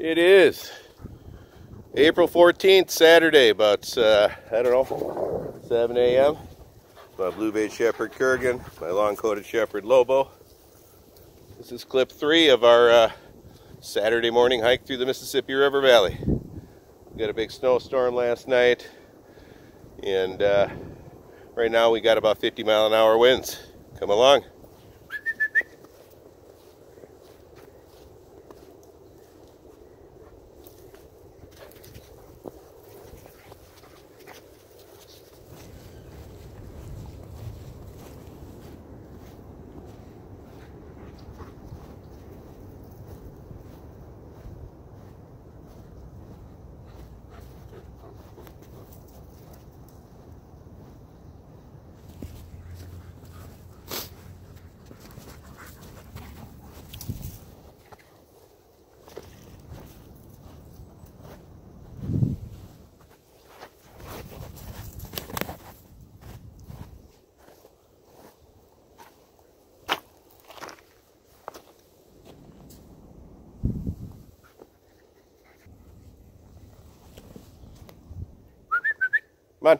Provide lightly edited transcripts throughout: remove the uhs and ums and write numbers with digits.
It is April 14th, Saturday, about, I don't know, 7 a.m. My blue-bayed shepherd Kurgan, my long-coated shepherd Lobo. This is clip 3 of our Saturday morning hike through the Mississippi River Valley. We got a big snowstorm last night, and right now we got about 50-mile-an-hour winds. Come along. Come on.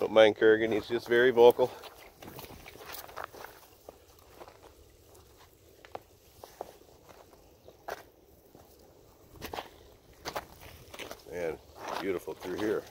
Don't mind Kurgan, he's just very vocal. Man, beautiful through here.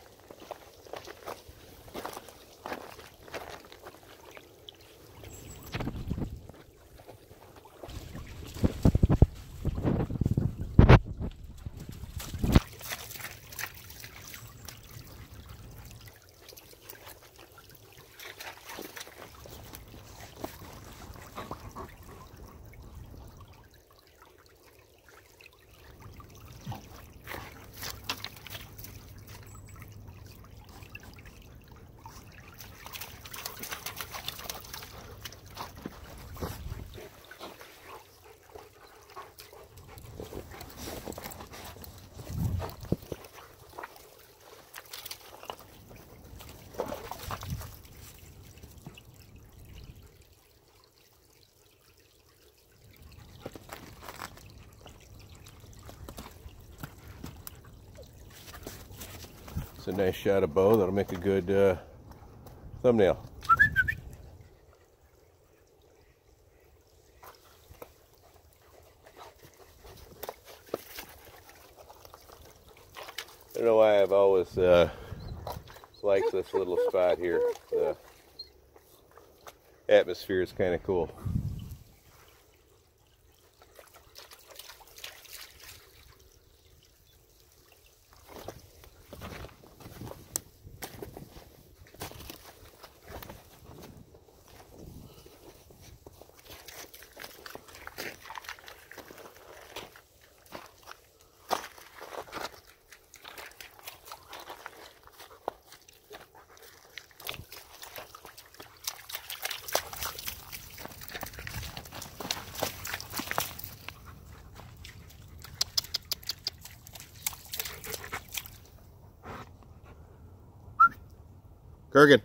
It's a nice shot of bow that'll make a good thumbnail. I don't know why I've always liked this little spot here. The atmosphere is kind of cool. Kurgan.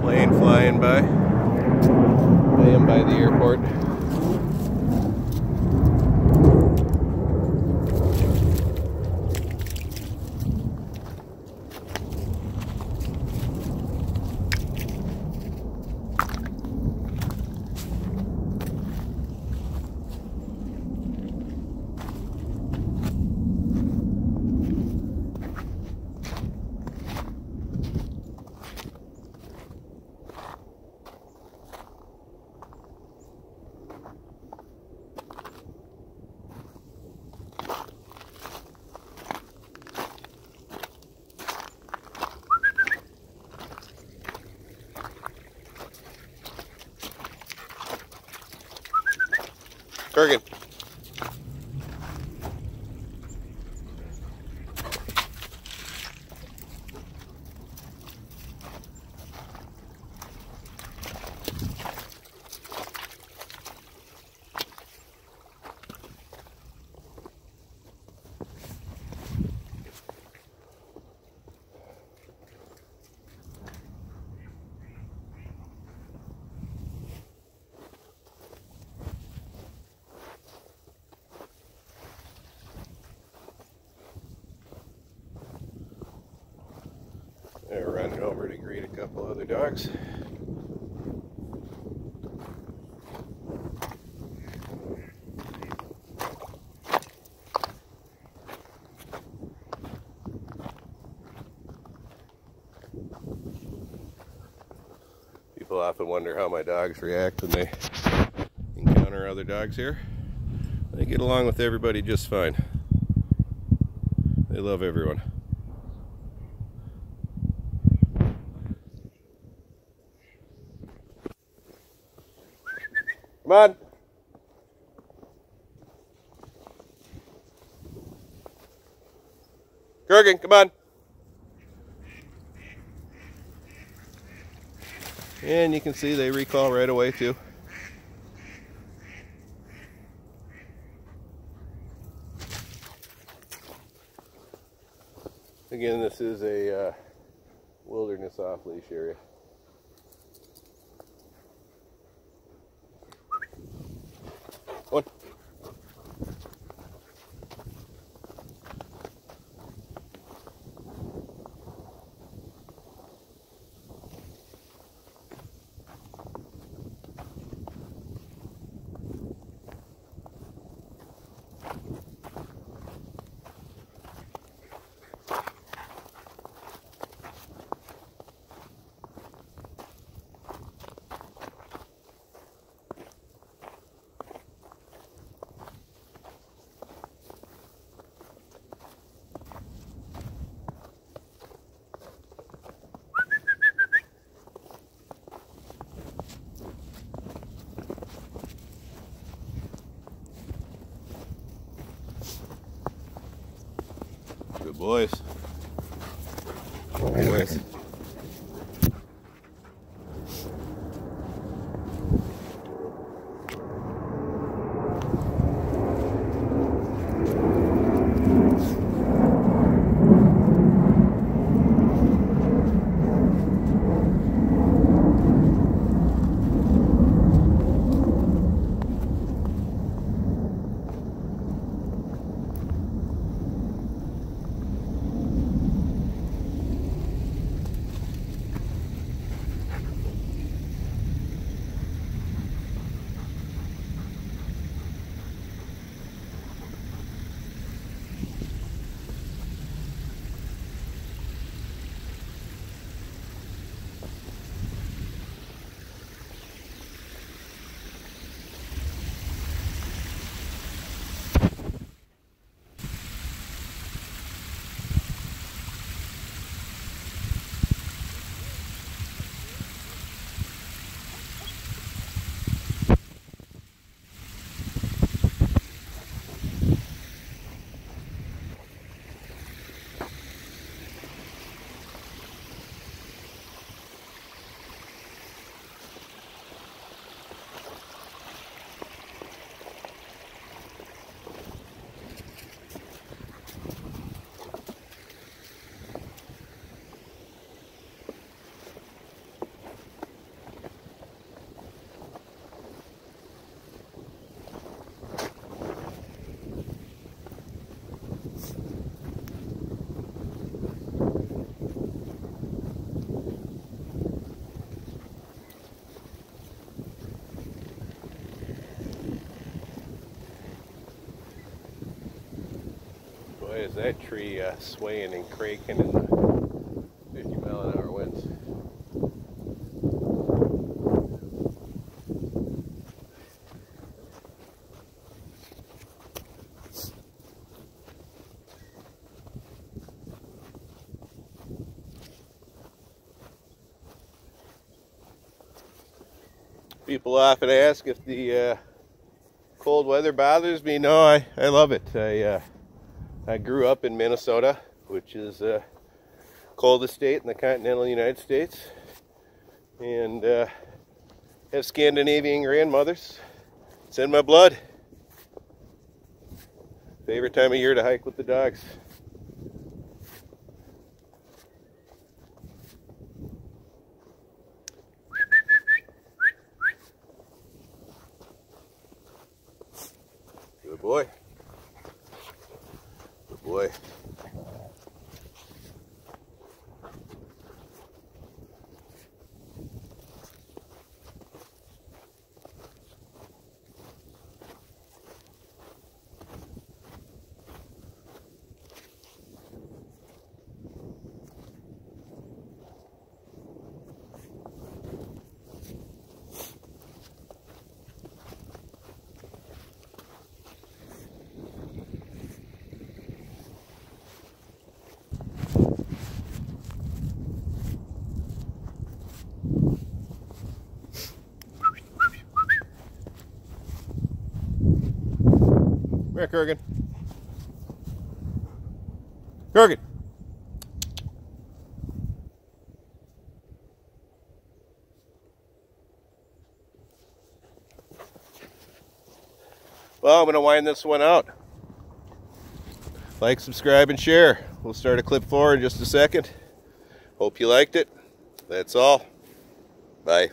Plane flying by. I am by the airport. Kurgan. Running over to greet a couple other dogs. People often wonder how my dogs react when they encounter other dogs here. They get along with everybody just fine. They love everyone. Come on. Kurgan, come on. And you can see they recall right away too. Again, this is a wilderness off-leash area. One. Good boys. Good boys. Boy, is that tree swaying and cranking in the 50-mile-an-hour winds. People often ask if the cold weather bothers me. No, I love it. I grew up in Minnesota, which is the coldest state in the continental United States, and have Scandinavian grandmothers. It's in my blood. Favorite time of year to hike with the dogs. Good boy. Good boy. here, Kurgan. Kurgan. Well, I'm going to wind this one out. Like, subscribe, and share. We'll start a clip 4 in just a second. Hope you liked it. That's all. Bye.